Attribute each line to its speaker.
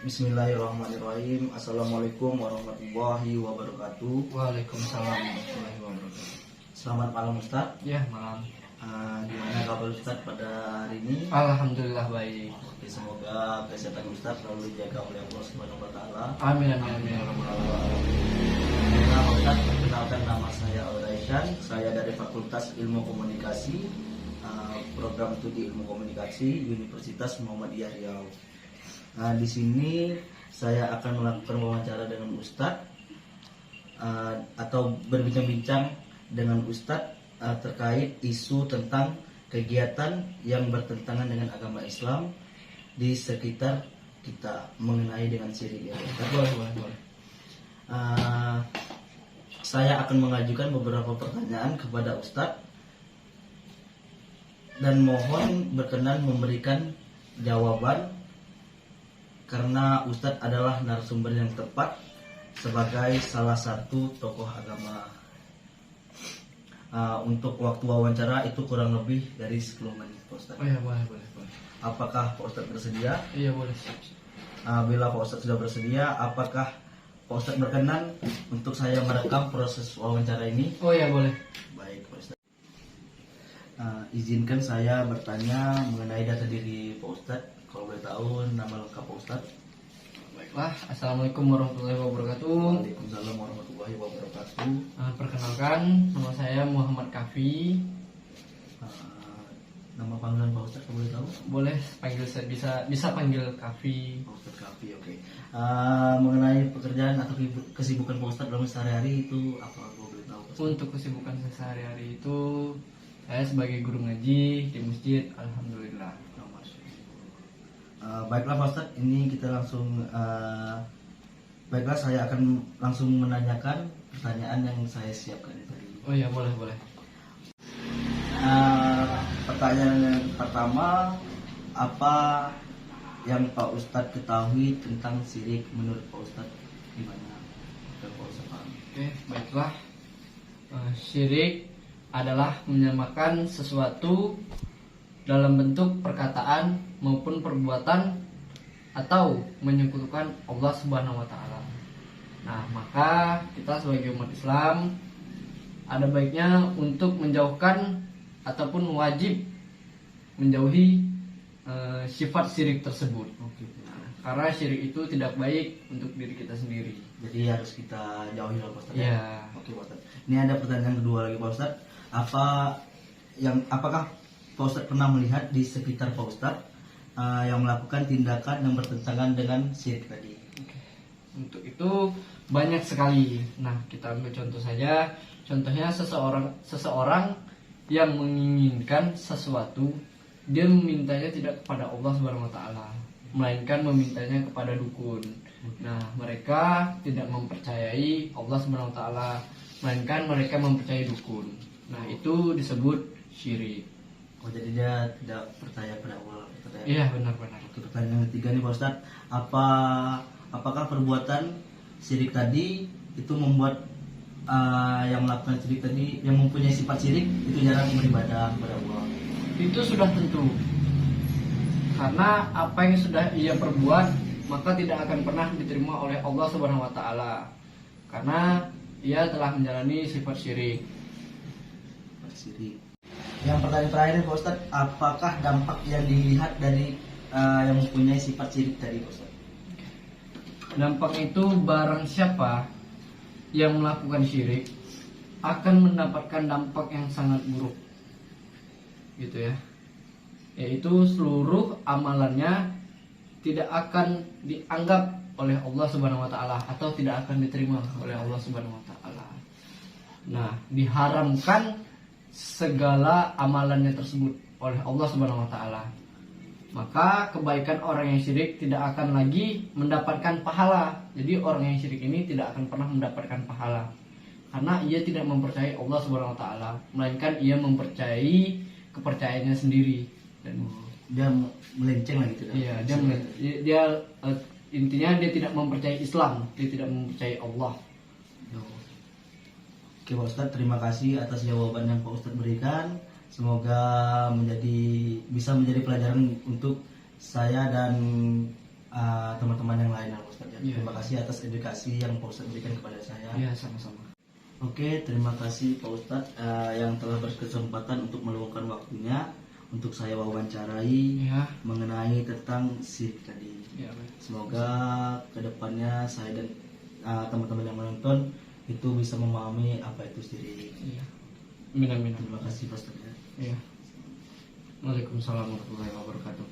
Speaker 1: Bismillahirrahmanirrahim. Assalamualaikum warahmatullahi wabarakatuh.
Speaker 2: Waalaikumsalam warahmatullahi wabarakatuh.
Speaker 1: Selamat malam Ustadz.
Speaker 2: Ya, malam.
Speaker 1: Gimana kabar Ustadz pada hari ini?
Speaker 2: Alhamdulillah baik.
Speaker 1: Oke, semoga kesehatan Ustadz selalu dijaga oleh Allah Subhanahu wa taala.
Speaker 2: Amin amin amin.
Speaker 1: Nama Ustadz, perkenalkan nama saya Al-Raisyan. Saya dari Fakultas Ilmu Komunikasi, program studi Ilmu Komunikasi Universitas Muhammadiyah Riau. Di sini saya akan melakukan wawancara dengan Ustadz atau berbincang-bincang dengan Ustadz terkait isu tentang kegiatan yang bertentangan dengan agama Islam di sekitar kita mengenai dengan syirik ya.
Speaker 2: Boleh.
Speaker 1: Saya akan mengajukan beberapa pertanyaan kepada Ustadz dan mohon berkenan memberikan jawaban karena Ustadz adalah narasumber yang tepat sebagai salah satu tokoh agama. Untuk waktu wawancara itu kurang lebih dari 10 menit Pak Ustadz.
Speaker 2: Oh ya, boleh.
Speaker 1: Apakah Pak Ustadz bersedia?
Speaker 2: Iya, boleh.
Speaker 1: Bila Pak Ustadz sudah bersedia, apakah Pak Ustadz berkenan untuk saya merekam proses wawancara ini?
Speaker 2: Oh ya, boleh.
Speaker 1: Baik Pak Ustadz. Izinkan saya bertanya mengenai data diri Pak Ustadz. Kalau boleh tahu nama lengkap Pak Ustadz?
Speaker 2: Baiklah, Assalamualaikum warahmatullahi wabarakatuh.
Speaker 1: Waalaikumsalam warahmatullahi wabarakatuh.
Speaker 2: Perkenalkan, nama saya Muhammad Kafi.
Speaker 1: Nama panggilan Pak Ustadz kalau boleh tahu?
Speaker 2: Boleh panggil saya, bisa panggil Kafi.
Speaker 1: Pak Ustadz Kafi, oke. Mengenai pekerjaan atau kesibukan Pak Ustadz dalam sehari-hari itu apa kalau boleh tahu? Pak Ustadz?
Speaker 2: Untuk kesibukan saya sehari-hari itu saya sebagai guru ngaji di masjid, alhamdulillah.
Speaker 1: Baiklah Pak Ustadz, ini kita langsung baiklah saya akan langsung menanyakan pertanyaan yang saya siapkan tadi.
Speaker 2: Oh ya, boleh.
Speaker 1: Pertanyaan yang pertama, apa yang Pak Ustadz ketahui tentang syirik menurut Pak Ustadz? Gimana? Pak Ustadz paham?
Speaker 2: Oke, baiklah. Syirik adalah menyamakan sesuatu dalam bentuk perkataan maupun perbuatan atau menyekutukan Allah Subhanahu wa taala. Nah, maka kita sebagai umat Islam ada baiknya untuk menjauhkan ataupun wajib menjauhi sifat syirik tersebut. Nah, karena syirik itu tidak baik untuk diri kita sendiri.
Speaker 1: Jadi harus kita jauhi lah Pak Ustadz.
Speaker 2: Ya.
Speaker 1: Oke Pak Ustadz. Ini ada pertanyaan kedua lagi Pak Ustadz. Apakah Pak Ustadz pernah melihat di sekitar Pak Ustadz yang melakukan tindakan yang bertentangan dengan syirik tadi?
Speaker 2: Untuk itu banyak sekali. Nah, kita ambil contoh saja. Contohnya seseorang yang menginginkan sesuatu, dia memintanya tidak kepada Allah Subhanahu wa taala, melainkan memintanya kepada dukun. Nah, mereka tidak mempercayai Allah Subhanahu wa taala, melainkan mereka mempercayai dukun. Nah, itu disebut syirik.
Speaker 1: Oh, jadi dia tidak percaya pada Allah.
Speaker 2: Iya, benar.
Speaker 1: Oke, pertanyaan ketiga nih Pak Ustadz. Apakah perbuatan syirik tadi itu membuat yang melakukan syirik tadi, yang mempunyai sifat syirik itu jarang beribadah kepada Allah?
Speaker 2: Itu sudah tentu. Karena apa yang sudah ia perbuat maka tidak akan pernah diterima oleh Allah Subhanahu wa taala. Karena ia telah menjalani sifat syirik.
Speaker 1: Yang pertanyaan terakhir Pak Ustadz, apakah dampak yang dilihat dari yang mempunyai sifat syirik tadi Pak Ustadz?
Speaker 2: Dampak itu barang siapa yang melakukan syirik akan mendapatkan dampak yang sangat buruk, gitu ya. Yaitu seluruh amalannya tidak akan dianggap oleh Allah Subhanahu wa taala atau tidak akan diterima oleh Allah Subhanahu wa taala. Nah, diharamkan segala amalannya tersebut oleh Allah Subhanahu wa taala. Maka kebaikan orang yang syirik tidak akan lagi mendapatkan pahala. Jadi orang yang syirik ini tidak akan pernah mendapatkan pahala karena ia tidak mempercayai Allah Subhanahu wa taala, melainkan ia mempercayai kepercayaannya sendiri dan
Speaker 1: dia melenceng lah gitu.
Speaker 2: Iya, dia intinya dia tidak mempercayai Islam, dia tidak mempercayai Allah.
Speaker 1: Oke Pak Ustadz, terima kasih atas jawaban yang Pak Ustadz berikan. Semoga bisa menjadi pelajaran untuk saya dan teman-teman yang lain Pak Ustadz.
Speaker 2: Iya.
Speaker 1: Terima kasih atas edukasi yang Pak Ustadz berikan kepada saya.
Speaker 2: Iya, sama-sama.
Speaker 1: Oke, terima kasih Pak Ustadz yang telah berkesempatan untuk meluangkan waktunya untuk saya wawancarai
Speaker 2: Iya.
Speaker 1: mengenai tentang syirik tadi.
Speaker 2: Iya, baik.
Speaker 1: Semoga kedepannya saya dan teman-teman yang menonton itu bisa memahami apa itu syirik.
Speaker 2: Iya. Amin, amin, amin.
Speaker 1: Terima kasih Pak Ustadz.
Speaker 2: Iya. Waalaikumsalam warahmatullahi wabarakatuh.